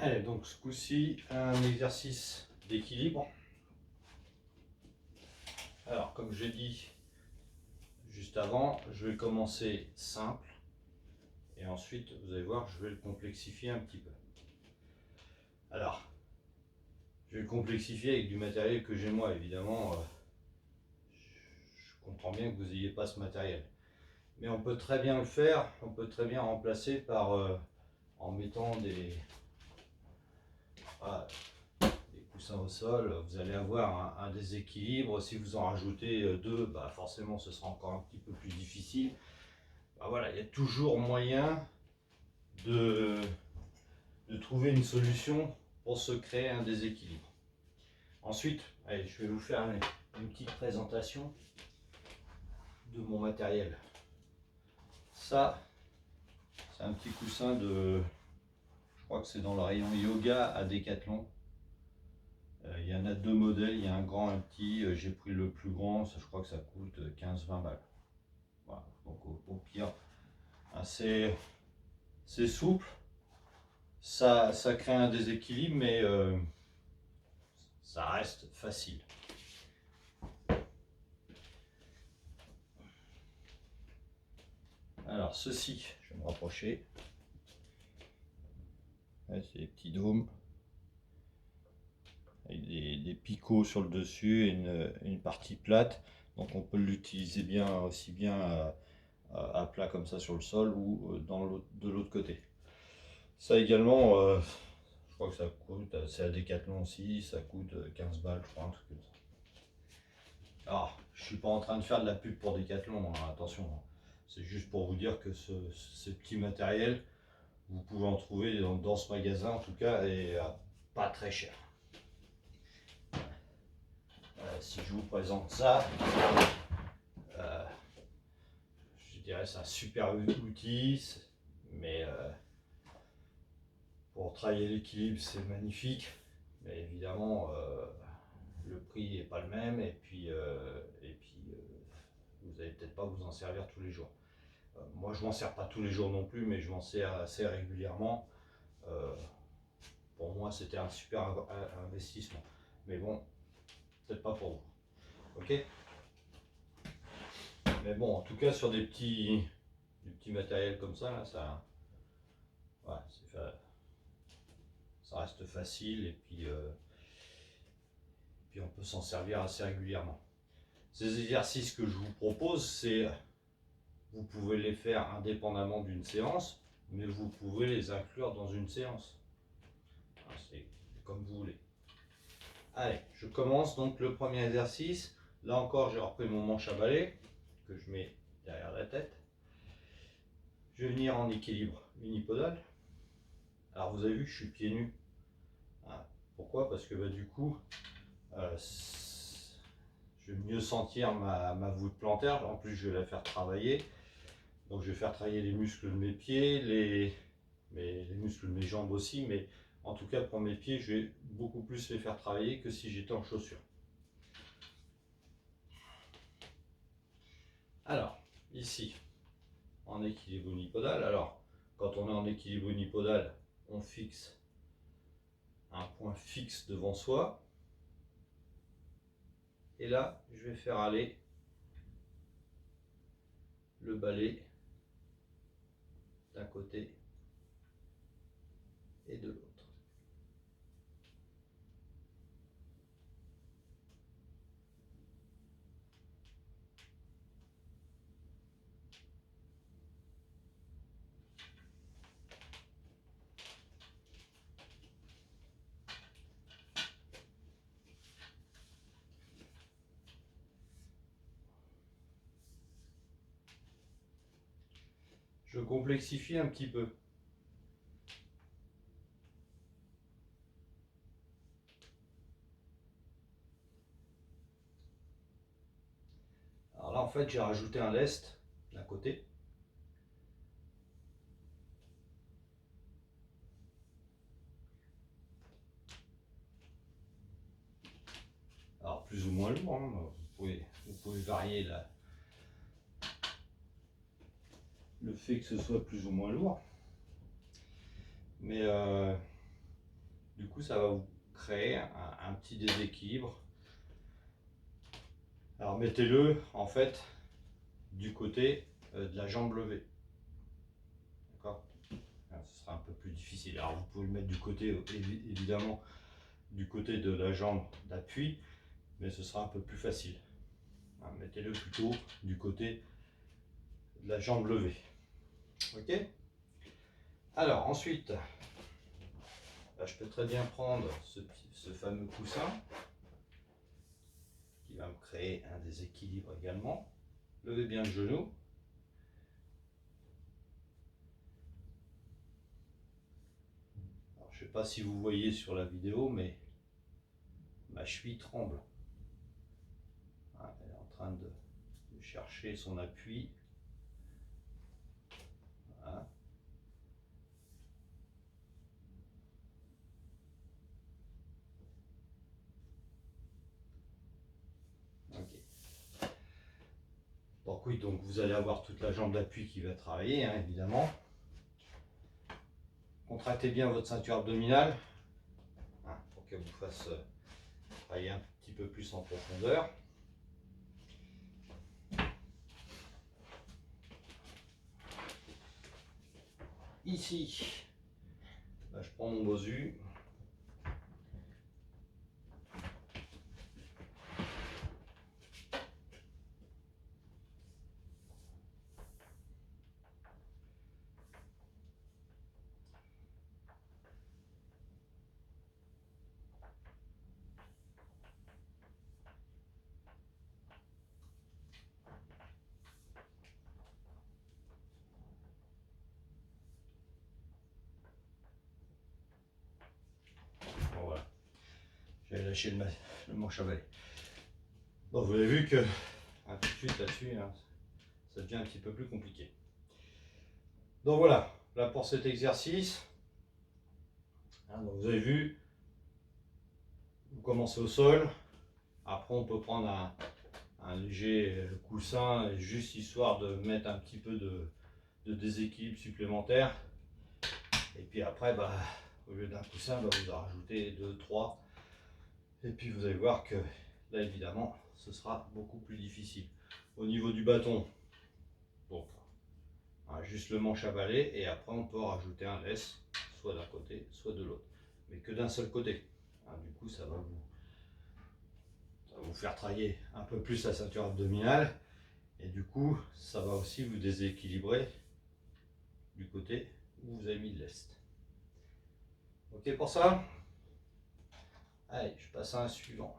Allez, donc ce coup-ci, un exercice d'équilibre. Alors, comme j'ai dit juste avant, je vais commencer simple et ensuite, vous allez voir, je vais le complexifier un petit peu. Alors, je vais le complexifier avec du matériel que j'ai moi, évidemment. Je comprends bien que vous n'ayez pas ce matériel. Mais on peut très bien le faire, on peut très bien remplacer par en mettant voilà, des coussins au sol. Vous allez avoir un déséquilibre. Si vous en rajoutez deux, bah forcément ce sera encore un petit peu plus difficile. Bah voilà, il y a toujours moyen de, de trouver une solution pour se créer un déséquilibre. Ensuite, allez, je vais vous faire une petite présentation de mon matériel. Ça, c'est un petit coussin de, je crois que c'est dans le rayon yoga à Decathlon. Il y en a deux modèles, il y a un grand et un petit. J'ai pris le plus grand, ça, je crois que ça coûte 15-20 balles. Voilà. Donc au pire, c'est souple, ça crée un déséquilibre, mais ça reste facile. Alors ceci, je vais me rapprocher. C'est des petits dômes avec des picots sur le dessus et une partie plate. Donc on peut l'utiliser bien aussi bien à plat comme ça sur le sol ou de l'autre côté. Ça également, je crois que ça coûte, c'est à Decathlon aussi, ça coûte 15 balles, je crois, un truc comme ça. Alors, je suis pas en train de faire de la pub pour Decathlon, hein, attention. C'est juste pour vous dire que ce petit matériel, vous pouvez en trouver dans ce magasin en tout cas, et pas très cher. Si je vous présente ça, je dirais c'est un super outil, mais pour travailler l'équilibre c'est magnifique, mais évidemment le prix n'est pas le même et puis vous n'allez peut-être pas vous en servir tous les jours. Moi je m'en sers pas tous les jours non plus, mais je m'en sers assez régulièrement. Pour moi c'était un super investissement, mais bon, peut-être pas pour vous. Ok. Mais bon, en tout cas sur des petits matériels comme ça, là, ouais, ça reste facile et puis on peut s'en servir assez régulièrement. Ces exercices que je vous propose, vous pouvez les faire indépendamment d'une séance, mais vous pouvez les inclure dans une séance. C'est comme vous voulez. Allez, je commence donc le premier exercice. Là encore, j'ai repris mon manche à balai que je mets derrière la tête. Je vais venir en équilibre unipodal. Alors vous avez vu que je suis pieds nus. Pourquoi? Parce que du coup, je vais mieux sentir ma voûte plantaire. En plus, je vais la faire travailler. Donc je vais faire travailler les muscles de mes pieds, les muscles de mes jambes aussi, mais en tout cas pour mes pieds, je vais beaucoup plus les faire travailler que si j'étais en chaussures. Alors, ici, en équilibre unipodal. Alors, quand on est en équilibre unipodal, on fixe un point fixe devant soi. Et là, je vais faire aller le balai d'un côté et de l'autre. Je complexifie un petit peu. Alors là, en fait, j'ai rajouté un lest d'un côté. Alors, plus ou moins lourd, hein. Vous pouvez varier le fait que ce soit plus ou moins lourd. Mais coup, ça va vous créer un petit déséquilibre. Alors mettez-le en fait du côté de la jambe levée. D'accord? Ce sera un peu plus difficile. Alors vous pouvez le mettre du côté, évidemment, du côté de la jambe d'appui, mais ce sera un peu plus facile. Mettez-le plutôt du côté de la jambe levée. Ok? Alors ensuite, là, je peux très bien prendre ce fameux coussin qui va me créer un déséquilibre également. Levez bien le genou. Alors, je ne sais pas si vous voyez sur la vidéo, mais ma cheville tremble. Elle est en train de chercher son appui. Voilà. Ok. Donc oui, donc vous allez avoir toute la jambe d'appui qui va travailler, hein, évidemment. Contractez bien votre ceinture abdominale, hein, pour qu'elle vous fasse travailler un petit peu plus en profondeur. Ici, là, je prends mon Bosu. Bon, voilà. J'avais lâché le manche à balai. Bon, vous avez vu que tout de suite là-dessus, hein, ça devient un petit peu plus compliqué. Donc voilà, là pour cet exercice, hein, donc vous avez vu, vous commencez au sol. Après, on peut prendre un léger coussin, juste histoire de mettre un petit peu de déséquilibre supplémentaire. Et puis après, bah, au lieu d'un coussin, bah, vous en rajoutez 2, 3. Et puis vous allez voir que là, évidemment, ce sera beaucoup plus difficile. Au niveau du bâton, donc, juste le manche à balai, et après on peut rajouter un laisse, soit d'un côté, soit de l'autre. Mais que d'un seul côté. Du coup, ça va vous faire travailler un peu plus la ceinture abdominale. Et du coup, ça va aussi vous déséquilibrer du côté où vous avez mis de l'est. Ok pour ça? Allez, je passe à un suivant.